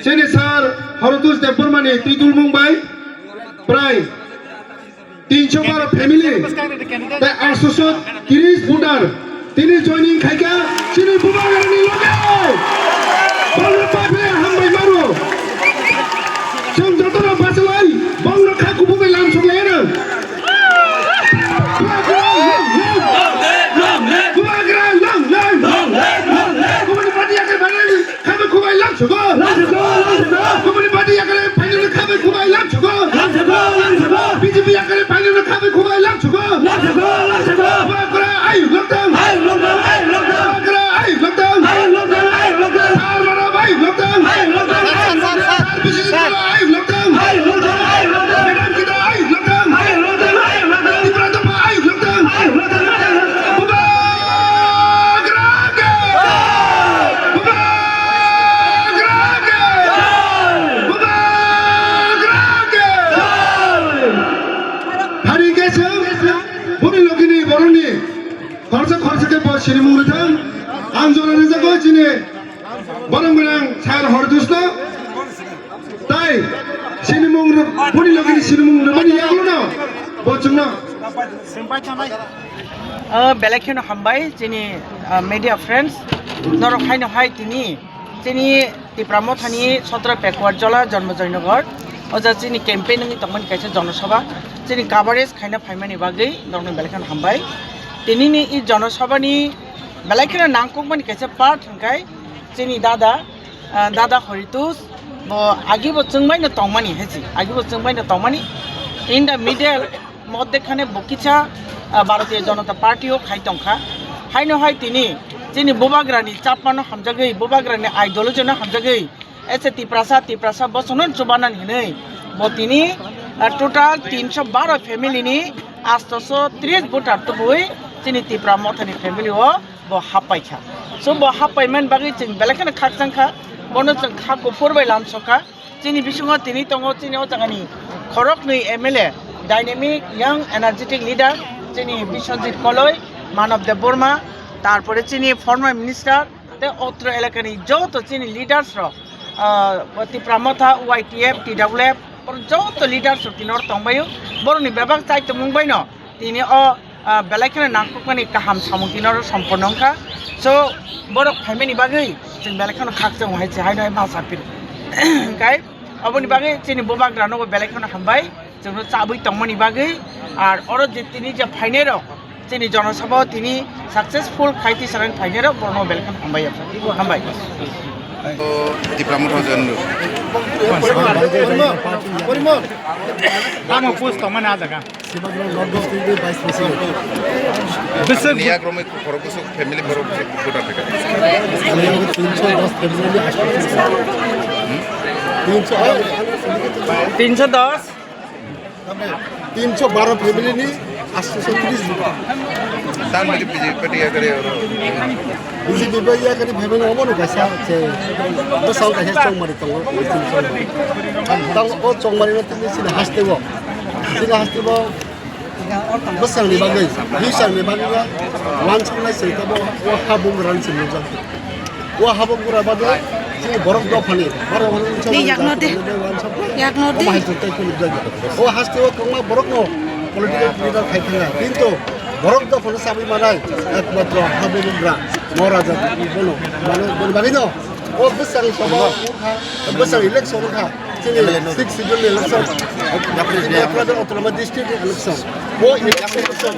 Senesar Horotus Depormani Tidul Mumbai Prize 312 family that are social Kiris Budar Tini joining Kaika Sini Bubarani Loge Bangla Pape Hambai Maru Sung Jotara Basalai Bangla Kaku Bubai Lam Suglayana Kumani party yakale final khabe khubai lam chugo BJP yakale final khabe khubai lam chugo bakra ayu lockdown bakra ayu lockdown sar mara bhai lockdown sar ayu lockdown madam kita ayu lockdown ibrata pa ayu lockdown Sirimungutan, Anjona Rizako Chine, Barangunang, Sar Hordusta, Tai, Sinimung, Puni Loki, Sinimung, Mani Yaguna, Bochuna. Belakin Hambai, Chini media friends, Norokaino Hai Tini, Chini, the Pramotani, Sotra Pekwarjola, John Mazoinogor, or the Chini campaign in the Taman Kacha Jonosova, Chini Cabaret, kind of Himani Bagi, Norman Belakan Hambai. Tinini is Jonosovani, Balakina Nankukman Kacha part, okay? Chini Dada Horitus, Agibo Tsungmai the Tomani, Agibo Tsungmai the Tomani. In the middle, Modekane Bokicha, Barati Jonathan Party of Haitonka, Haino Haitini, Chini Bobagrani, Chapano Hamjagi, Bobagrani, Idologena Hamjagi, Eseti Prasa, Bosonon Chubanan Hine, Botini, a total team of Baro family, Astoso, 3 Butter to boy. Chini Tipra Motani family or Bohapaika. So Bohapaiman Bagit in Belakan Katsanka, Bonus and Kako Purba Lam Soka, Chini Bishunga Tinitongo Tinotani, Korokni Emile, dynamic, young, energetic leader, Chini Bishonzit Koloi, man of the Burma, Tarporechini, former minister, the Otra Elakani, Joto Chini leaders of Tipramota, YTF, TWF, or Joto leaders of Tinor Tombayo, Borni Babak Sai to Mumbaino, Tini or Belakan Nankukani Kaham Samutinor Sampononka. So, Borok Hamini Bagay, in Belakan Kaksan, White Hino Masapir. Okay, Abuni Bagay, Chini Bobak Rano, Belakan Hambai, Chino Sabu Tomani Bagay, are Orojitini Pinero, Chini Jonosabo, Tini, successful Kaiti Saran Pinero, Borno Belakan Hambai. The promotion. I'm a post common as a guy. This is Niagromic Corpus of family for Africa. 312 family Tan mili PGP ya kare BJP ya kare family omo no kaisa che to sau kaisa chong mari to tang o chong mari no tini sina haste bo besang ni bagai bisa ni bagai lancang lai seitabo wa habung ran sini jang wa habung gura bagai sini borok do phani borok Ni yakno de oh hai tutai ko jaga oh haste wa kongma borok no political leader khai thanga kintu borok do phani sabi manai ekmatro habung gura moraja bono mane bagai no oh besang sobo besang election kha sini 6 civil election Aparatur otonomi district election वो election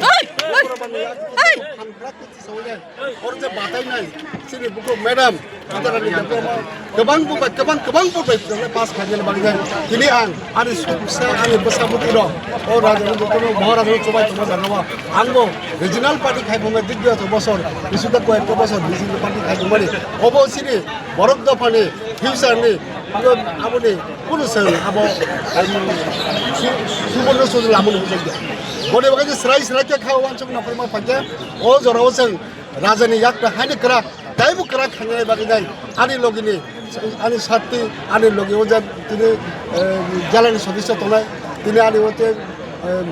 और जब बात आई नहीं सिर्फ बुको madam अंदर आने जब कबांग बुबाई तो पास खाने लग गए किली आन आने सुबह आने बसा बुती रो और राजनीति तो महाराज ने चुबाई तो मजा नवा आंगो रीजनल पार्टी खाई बुमे दिग्गज तो बसोर इस उधर कोई तो बसोर रीजनल पार्टी खाई बुमे अब सिर्फ बरक दफाने फ्यूचर ने आबोने पुरुषहरु अब सुबर्न सुजु लामुन हुन्छ बने बगे स्राइ के खाव वान्छक नफरमा फगे ओ जराव जों राजानि याक हाने करा दाइबु करा खाने बागे जाय आनि लगिनि आनि साथि आनि लगे ओ तिनि जालानि सदस्य तनाय तिनि आनि ओते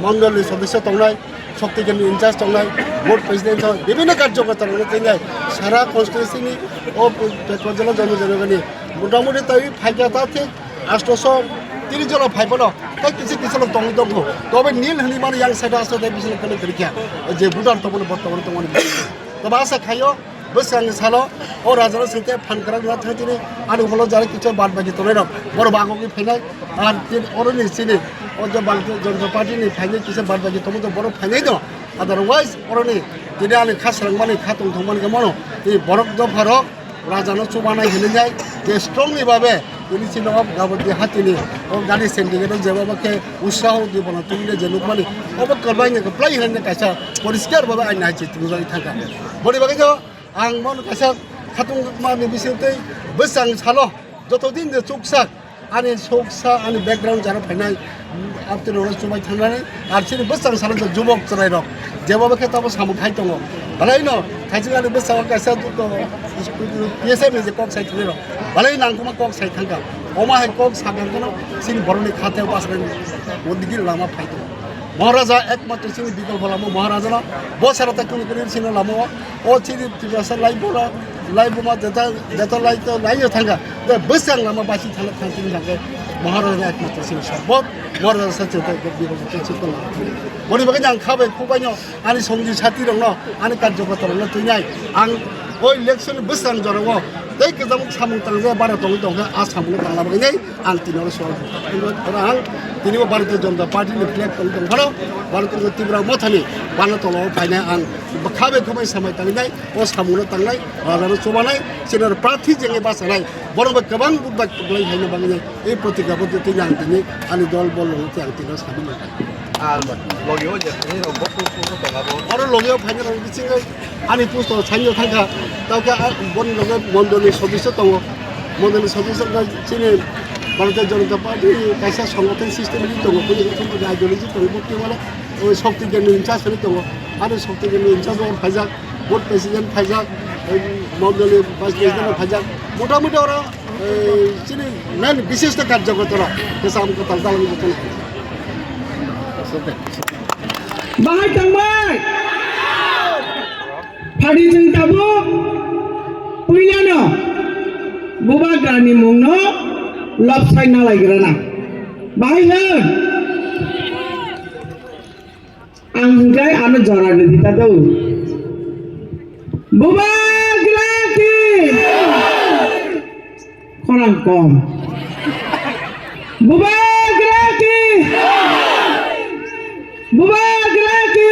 मण्डलनि सदस्य तनाय शक्ति केन्द्र इनचार्ज तनाय बोर्ड प्रेसिडेन्ट विभिन्न कार्यकर्ता तनाय सारा कन्स्टिट्युएन्सीनि ओ पेट्रोल जनजनगनि मोटामुटी तै फाइकाता थिक 830 জন ফাইবল তাই কিছু কিছু লোক দঙ্গি দঙ্গ তবে নীল হলি মানে ইয়াং সাইড আসতে তাই বিশাল করে করিয়া যে বুটার তো বলে বর্তমানে তোমার তবে আশা খাইও বসাং সালো ও রাজার সাথে ফান করা না থাকি আরো হলো যারা কিছু বাদ বাকি তোলে রক বড় বাগকি ফাইনাল আর তিন অরনি সিনি ও যে বালতি জনতা পার্টি নি ফাইনাল কিছু বাদ বাকি তুমি তো বড় ফাইনাল দাও আদারওয়াইজ অরনি তিনি আনি খাসরাং মানে খাতং থমান কে মনো এই বরক দফারক রাজানো চুবানাই হেলে যায় যে স্ট্রংলি ভাবে তিনি ছিল গাবতি হাতিনি ও গাড়ি সিন্ডিকেট যেভাবে উৎসাহ দিব না তুমি যে লোক মানে অবক করবাই না প্রায় হেলে কাছে পরিষ্কার ভাবে আইন আছে তুমি যাই থাকা বড়ি বাকি তো আং মন কাছে খাতুং মানে বিশেষতে বসাং সালো যতদিন যে চুকসাক আনি চুকসা আনি ব্যাকগ্রাউন্ড যারা ফাইনাল আপনি ওরা চুবাই থাকনাनै আর সিনি বসাং সালো যুবক চলাই রক যেভাবে তাবো সামু খাই দङ ভালাই ন খাইছিং আনি বসাং কাছে তো PSM যে কক সাই থলে রক ভালাই নাংকুমা কক সাই থাকা অমা হে কক সাগান কোন সিনি বরনি খাতে পাসবেন ওদিকে লামা ফাইতো মহারাজা একমাত্র সিনি বিকল্প লামো মহারাজা না বসারতা কোন কোন সিনি লামো ও সিনি টিবাসা লাইভ মা যেটা লাইও থাকা বসাং লামা বাসি থালা থাকি থাকে মহারাজা একমাত্র সিনি সর্বত মহারাজা সাথে বিকল্প কিছু তো বনি বাকি আং খাবে খুবাইনো আনি সঙ্গী সাথী রং আনি কার্যকর্তা রং তুইনাই আং ওই ইলেকশন বসাং জরং दै गोजाम सामुं तांजे बारा दङ आ सामुं तांला बागै आं तिनाव सवाल आं तिनिबो भारतीय जनता पार्टीनि फ्लेग दं भारो भारतीय तीव्र मथानि बाना तलाव फायनाय आं खाबे खमै सामाय तांनाय ओ सामुं तांनाय राजानो चबानाय सेनार प्रार्थी जेंगे बासानाय बरंबो गोबां बुबाय बुबाय हायनो बागै ए प्रतिज्ञाबो दिनै आं दिनै आंनि दल बल लंथि आं तिनाव सामि লগেও যে आरो लगेयाव फाइनाल बिथिङै आंनि पोस्टआव साइनआव थांखा दावखा बन लगे मण्डलनि सदस्य दङ मण्डलनि सदस्य जोंनि भारतीय जनता पार्टी कायसा संगठन सिस्टेम दङ कुनै आइडियोलजी दङ बर्तमाने शक्ति केन्द्र इनचार्ज दङ आरो शक्ति केन्द्र इनचार्ज फाइजाक बोर्ड प्रेसिडेन्ट फाइजाक मण्डलनि भाइस प्रेसिडेन्ट फाइजाक मोटामुटी ओरा जोंनि मेन विशिष्ट कार्यकर्तारा गोसामखौ तालदालांनि बोथोन बाहाय थांबाय फारिजों दाबो पहिलानो बुबा ग्रानि मुंनो लबसाय नालायग्राना बाहाय होन आं बुंगाय आनो जरानो दिता दौ बुबा ग्रानि खरां कम बुबा ग्रानि बुबा ग्रानि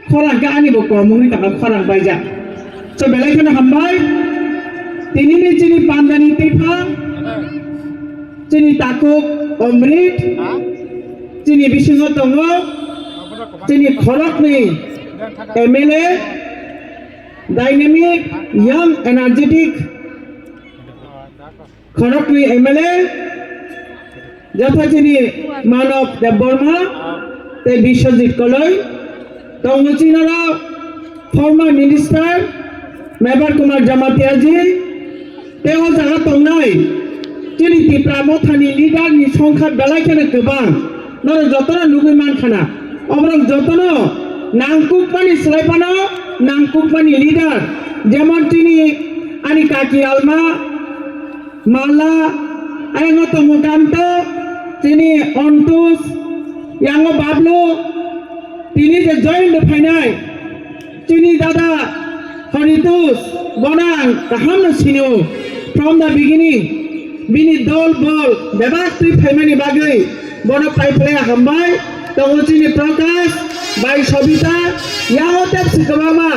खरां गानि बको मुंनि थाखाय खरां बायजा स बेलायखौनो हामबाय दिनैनि जोंनि बान्दानि दैफा जोंनि ताकुब अमृत जोंनि बिसिङाव दङ जोंनि खरकनि MLA डायनामिक यां एनार्जेटिक खरकनि MLA যথাচিনি মানব দেববর্মা তে বিশ্বজিৎ কলই দংচিনারা ফর্মার মিনিস্টার মেবার কুমার জামাতিয়াজি তেও জায়গা দंनाय जोंनि टिप्रा मथानि लिडारनि संख्या बेलायखौनो गोबां নর যতন লুগুইমান খানা অবরং যতন নাংকুকমানি স্লাইপানো নাংকুকমানি লিডার যেমন তিনি আনি কাকি আলমা মালা আয়ঙ্গ তমকান্ত তিনি অন্তুস ইয়াঙ্গ বাবলু তিনি যে জয়েন্ট ফাইনাই তিনি দাদা হরিতুস বনাং কাহাম সিনো from the beginning bini dol bol bebas tri family bagai bono pai play hambai tong chini prakash bai sobita yahotep sikabama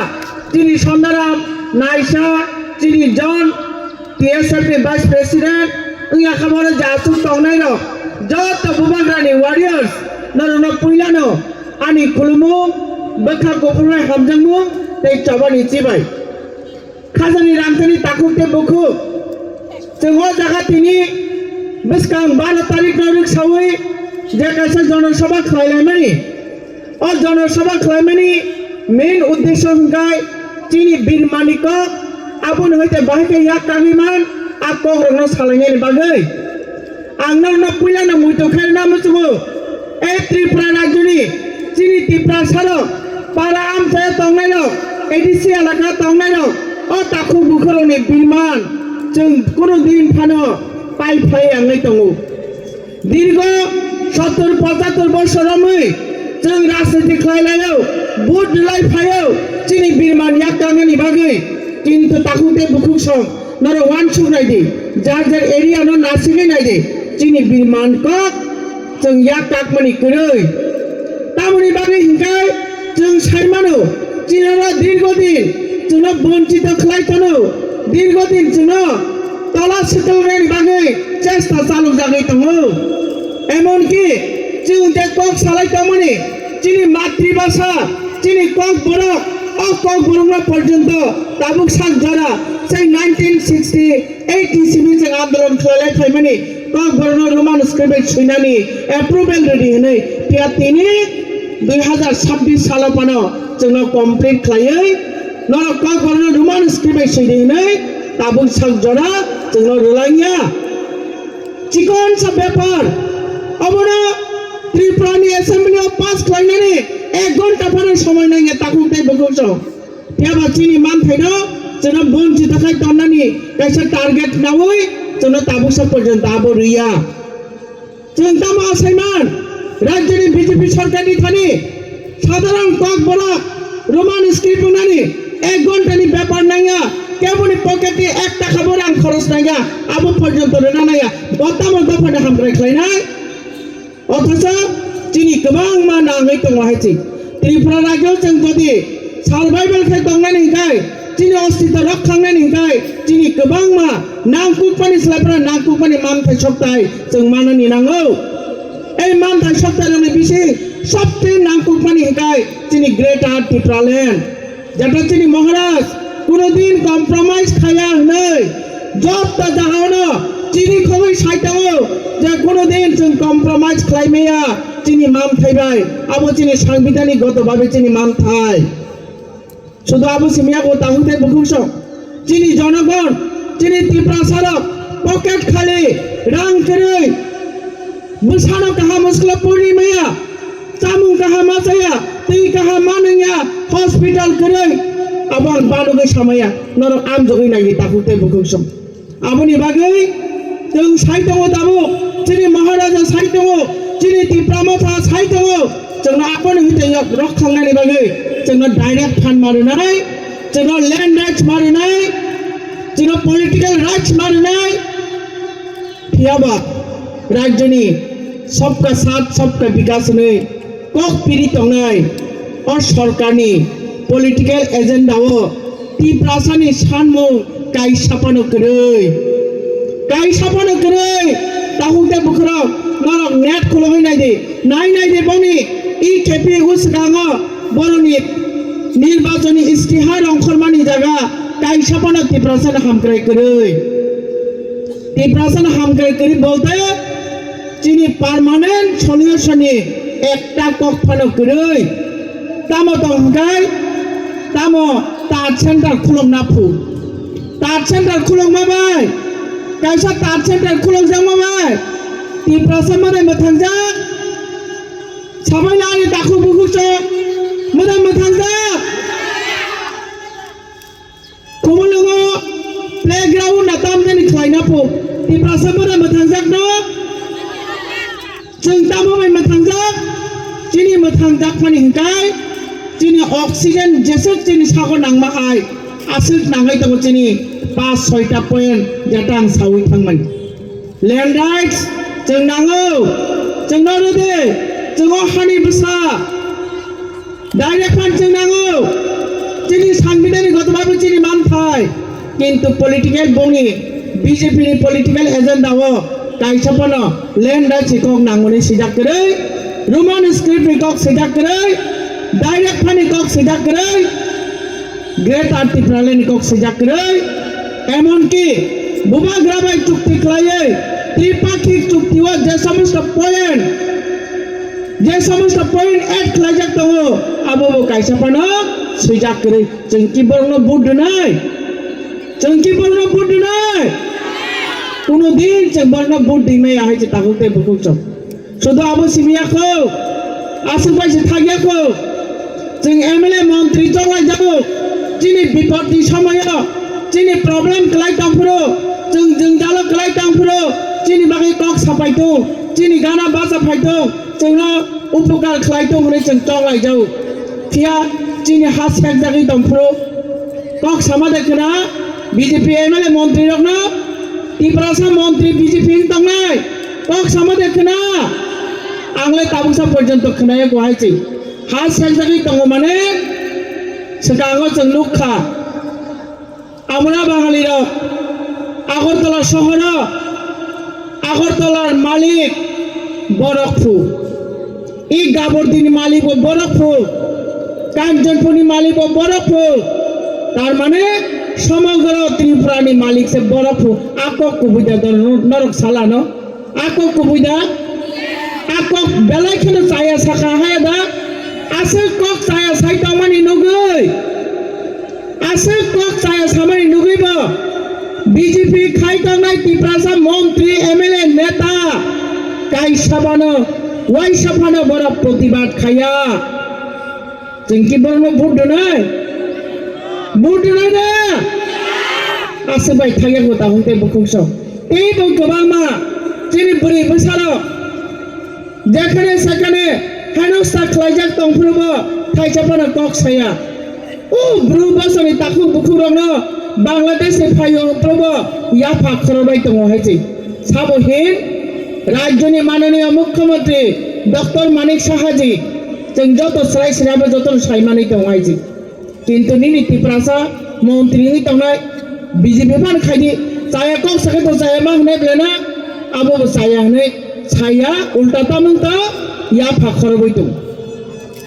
chini sondaram naisha chini john tsfp vice president uya khamore jasu tongnai no jot bubagrani warriors norono puilano ani khulumu bakha gopurna hamjangmu tei chabani chibai khajani ramtani takukte bokhu जोङो जागा तिनि बेसकां 12 तारिख नारिक सावै जे कासे जनसभा खालायलायमानि अ जनसभा खालायमानि main उद्देश्य हंगाय तिनि बिरमानिक आबुन हयते बाहायके या कागिमान आ कोग्रनो सालायनायनि बागै आंनाव न पुइलानो मुइतोखाय नाम जुगो ए त्रिपुरा राज्यनि तिनि त्रिपुरा सारो पाला आमचाय तंनायनो एडिसि एलाका तंनायनो अ ताखु बुखरनि बिरमान जों কোনো দিন ফানো পাই ফাই आंनाय दङ दीर्घ 70-75 বছরमै जों राजनीति खालायलायाव बुट लायफायाव जोंनि बिरमान याकांनि बागै কিন্তু তাকুতে বুকুসম নরে ওয়ান সুনাইदि जार जार एरिया नो नासिगे नायदि जोंनि बिरमान क जों याकाकमनि गरै तामनि बागै हिंगाय जों सायमानो जिनारा दीर्घदिन जोंनो बंचित खालायथनो दीर्घदिन जोंनो तला सिकलनायनि बागै चेष्टा चालु जागाय दङ एमनकि जों जे कक सालायदोंमोन जोंनि मातृभाषा जोंनि कक बर' कक बर'ना पर्यन्त दाबुक सागजारा जाय 1968 इसिनि जों आन्दोलन खालायलायफायमोन कक बर'ना रोमान स्क्रिप्ट सुनानै एप्रुवेल रेडि होनै पिया तिनि 2026 सालाव पानो जोंनो कमप्लिट खालायै नर कक बर'ना रोमान स्क्रिप्ट सुनानै दाबुक सागजारा जोंनो रोलाङिया चिकन सा पेपर अबनो त्रिपुरानि एसेम्बलियाव पास खालायनानै 1 घन्टा फानो समय नाङे ताकुते बगौसो याबा चिनि मान थाइनो जोंनो बंचित खाय तन्नानि कैसे टारगेट नावै जोंनो ताबुसा पर्यन्त आबो रिया जों तामा आसायमान राज्यनि बीजेपी सरकारनि थानि साधारण कक बरा रोमान स्क्रिप्ट बुंनानै 1 घन्टानि पेपर नाङा केवल पकेटे 1 टाका रां खरच नाङा आबो पर्यन्त रोना नाङा बतामो दफानि हामग्राय खालायनाय अथच जोंनि गोबां मा नाङै दङ हायसै त्रिपुरा राज्योआव जों जुदि सार्भाइभेल खाय दंनायनि हिंगाय जोंनि अस्तित्व रक्षांनायनि हिंगाय जोंनि गोबां मा नांकुकमानि स्लाइफोरा नांकुकमानि मानथाय सप्ताय जों माननि नांगौ এই मानथाय सप्तायनि बिसि सबसे नांकुकमानि हिंगाय जोंनि ग्रेटार त्रिपुरालेण्ड जेटा जोंनि महाराज কোনদিন কম্প্রোমাইজ খায়া নাই যত জাহানো চিনি খবই সাইতাও যে কোনদিন जों কম্প্রোমাইজ খাইমেয়া চিনি মান থাইবাই আবো চিনি সাংবিধানিকগতভাবে চিনি মান থাই শুধু আবো সিমিয়া গো তাহুতে বুকুস চিনি জনগণ চিনি ত্রিপুরা সারক পকেট খালি রাং করে বুসানো কাহা মুসলা পূর্ণিমায়া চামুং কাহা মাসায়া তুই কাহা মানয়া হসপিটাল করে abang baluge samaya noro am jogi nagi takute bukusam aboni bagai जों साइतंगो दाबो जोंनि महाराजा साइतंगो जोंनि त्रिपुरामथा साइतंगो जोंनो आपन हिते रक्षांनायनि बागै जोंनो डाइरेक्ट फान्ड मारिनाय जोंनो लैंड राइट्स मारिनाय जोंनो पलिटिकल राइट्स मारिनाय थियाबा राज्यनि सबका साथ सबका विकास नै कक पिरि तंनाय और सरकारनि पलिटिकल एजेंडाव त्रिपुरासानि सानमु काई सापानो गरै ताहुते बुखराव नरक नेट खुलहै नायदे बनि इ केपि उसगाङो बरनि निर्वाचनी इस्तिहार अंखरमानि जागा काई सापानो त्रिपुरासान हामग्राय करै बोलते जोंनि पार्मानेंट सलिउशननि एकटा कक फानो गरै तामो दंगाय तामो तार सेंटर खुलंना फु तार सेंटर खुलंमाबाय कैसा तार सेंटर खुलंजांमाबाय त्रिपुरासा माने मोथांजा साबायनानै दाखु बुखुसो मोजां मोथांजा कुमुलुङो प्लेग्राउन्ड नाताम जोंनि खालायना फो तिफ्रासो मोजां मोथांजाक न जों दामाबाय मोथांजाक जोंनि मोथांजाक फानि हिंखाय जोंनि अक्सिजेन जेसो जोंनि सागो नांमाहाय आसोल नाङै दङ जोंनि 5-6टा पइन्ट जाटां सावै थांमोन लैंड राइट्स जों नाङो जोंनाव रोदे जोङो हानि बसा डाइरेक्ट फान्ड जों नाङो जोंनि सांबिधानिक गथबाबो जोंनि मानथाय किन्तु पलिटिकल बंनि बीजेपी नि पलिटिकल एजेंडाओ कायसापनो लैंड राइट्स को नांगोनि सिदाकरै रोमान स्क्रिप्ट को सिदाकरै डाइरेक्ट फान्ड को सिदाकरै ग्रेट आर्टिफिशियल को सिदाकरै एमनकि बुबा ग्राबाय चुक्ति खालायै त्रिपाक्षिक चुक्तिओ जे समस्त पॉइंट एड खालायजाक दङ आबो कायसापानो सिदाकरै जोंकि बरनो बुद्धनाय কোনো দিন जों बरनो बुद्धि में आहाय जे तागुते बुकुचो শুধু आबो सिमियाखौ आसुबायसे थागियाखौ जों एमएलए मन्त्री जलाय जाबो जिनि बिपदनि समायाव जिनि प्रब्लेम खालाय तांफोरो जों दालो खालाय तांफोरो जिनि बागै कक साफायतो जिनि गाना बाजा फायतो जोंनो उपकार खालायतो होनै जों जलाय जाऊ फिया जिनि हासफेक जागै तांफोरो कक सामादे खोना बीजेपी एमएलए मन्त्री रखना तिफ्रासा मन्त्री बीजेपी तंनाय कक सामादे खोना आंले ताबुसा पर्यन्त खोनाया गहायसै हासफेक जागै दङ माने सिगाङाव जों नुखा আমরা বাঙালিরা আগরতলা শহর আগরতলার মালিক বরকপুর এই গাবরদিনী মালিক বরকপুর কাঞ্চনপুরী মালিক বরকপুর তার মানে সমগ্র ত্রিপুরানি মালিক সে বরকপুর আকক কুবিদা নরক সালানো আকক কুবিদা আকক বেলাইখানে চায়া সাকা হায় দা আছে কক চায়া সাইতামানি নগৈ आसे कक चाया सामानि नुगैबो बीजेपी खायतांनाय तिफ्रासा मन्त्री एमएलए नेता कायसाबानो वाइसाफानो बरा प्रतिबाद खाया जोंकि बरनो बुद्धनाय ना आसे बाय थाया गता हंते बुकुंसो एबो गोबांमा जोंनि बोरै बोसारो जेखाने सेखाने हेनस्था खालायजाक दंफोरबो खायसाफानो कक चाया ओ ब्रु बसनि ताखु बुखुरनो बांलादेश फायो प्रबो याफा खरबाय दङ हायसै साबहिन राज्यनि माननीय मुख्यमंत्री डॉक्टर मानिक साहाजी जों जत स्राय स्राबो जत सायमानै दङ हायसै किन्तु निनि तिफ्रासा मन्त्री नि दंनाय बीजेपी फान खायदि जाया कक सके तो जाया मा हने ब्लेना आबो जाया हने साया उल्टा तामंता याफा खरबाय दङ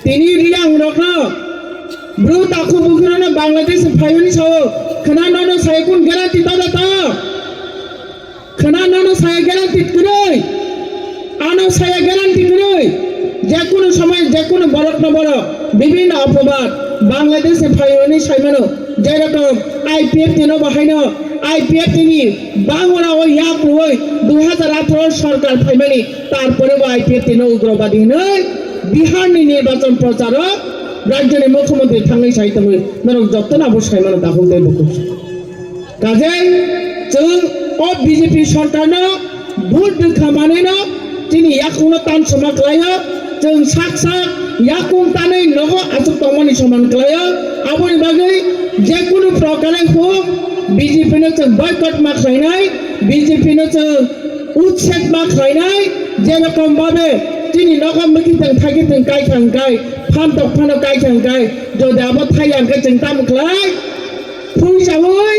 तिनि रियां रखनो ब्रु ताखु बुखुरनो बांलादेश फायोनि साव खोनानो सायकुन ग्यारान्टि दादा खोनानो साया ग्यारान्टि करै आनो साया ग्यारान्टि करै जेकुनो समय जेकुनो बरक न बरक विभिन्न अपबाद बांलादेश फायोनि सायमानो जेरकम आईपीएफ तिनो बाहायनो आईपीएफ तिनि बांगराव याक रय 2018 सरकार फायमानि तारपरेबो आईपीएफ तिनो उग्रवादी नै बिहारनि निर्वाचन प्रचारक राज्यनि मुख्यमंत्री थांनाय साहित्य नरक जत्तना बसायमानो दाखुते बुकुस काजे जों अ बीजेपी सरकारनो भोट दोखामानेनो दिनै याकुंनो तान समा खालायो जों साक याकुं तानै नगो आसुक तमनि समान खालायो आबोनि बागै जेकुनु प्रकारे हो बीजेपी नो जों बयकट मा खालायनाय बीजेपी नो जों उच्छेद मा खालायनाय जेरकम भाबे दिनै नगो मिथिं थागिथों गायखांगाय फानतक फानो गायखांगाय जदाबो थायांखौ जों दामख्लाय फुंजावै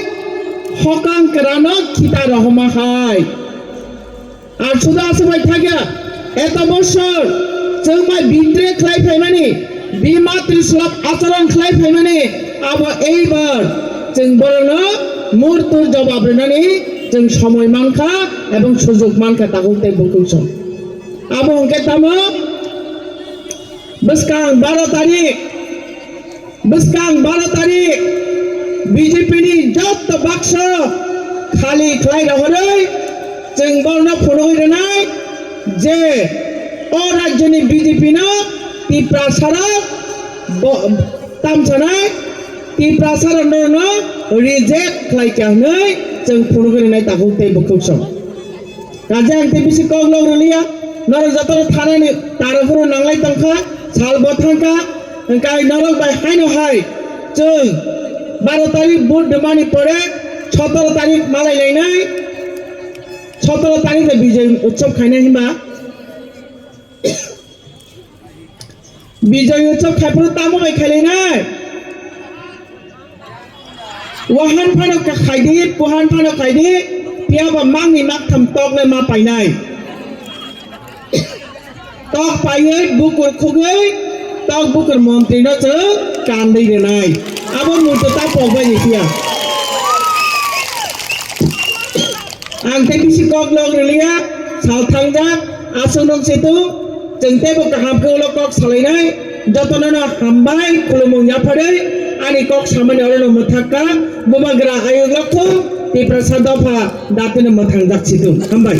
हकां करानो खिता रहमाहाय আর শুধু আসবাই থাকে এত বছর जों मा बिद्रे खालाय फायमानि बिमातृसुलभ आचरण खालाय फायमानि आबो এইবার जों बरनो मुहूर्त जवाब रेनानि जों समय मानखा এবং সুযোগ मानखा तागुते बुकुस आबो अंके तामो बसकां 12 तारिख बीजेपी नि जत बाक्स खाली खालाय रहरै जों बरनो फनो होनाय जे o rajyani BJP no ti prasara tamsanai ti prasara no reject khlaikanai जों फुरगोन नाय ताखौ दै बखौसं राजा आंते बिसि कगलो रलिया नर जतर थानानि तारफोर नांलाय तंखा साल बथांका काय नरक बाय हायनो हाय जों 12 तारिख बुधमानि परे 17 तारिख मालाय लायनाय 17 तारिख विजय उत्सव खायनाय हिमा विजय उत्सव खायफोर तामो bye खायलायनाय wahan phano ka khaidi puhan phano khaidi pia ba mang ni mak tham tok le ma pai nai tok pai ei bukur khugai tok bukur montri no che kan dei de nai abo mu to ta pok bai ni pia ang te bisi kok log relia sal thangja asung dong situ jengte bo ka ham ko lo kok salai nai jotono na hambai kulumung ya phadai ani kok samane olo mathaka bumagra ayog lakho ti prasad pha datene mathang dak situ hambai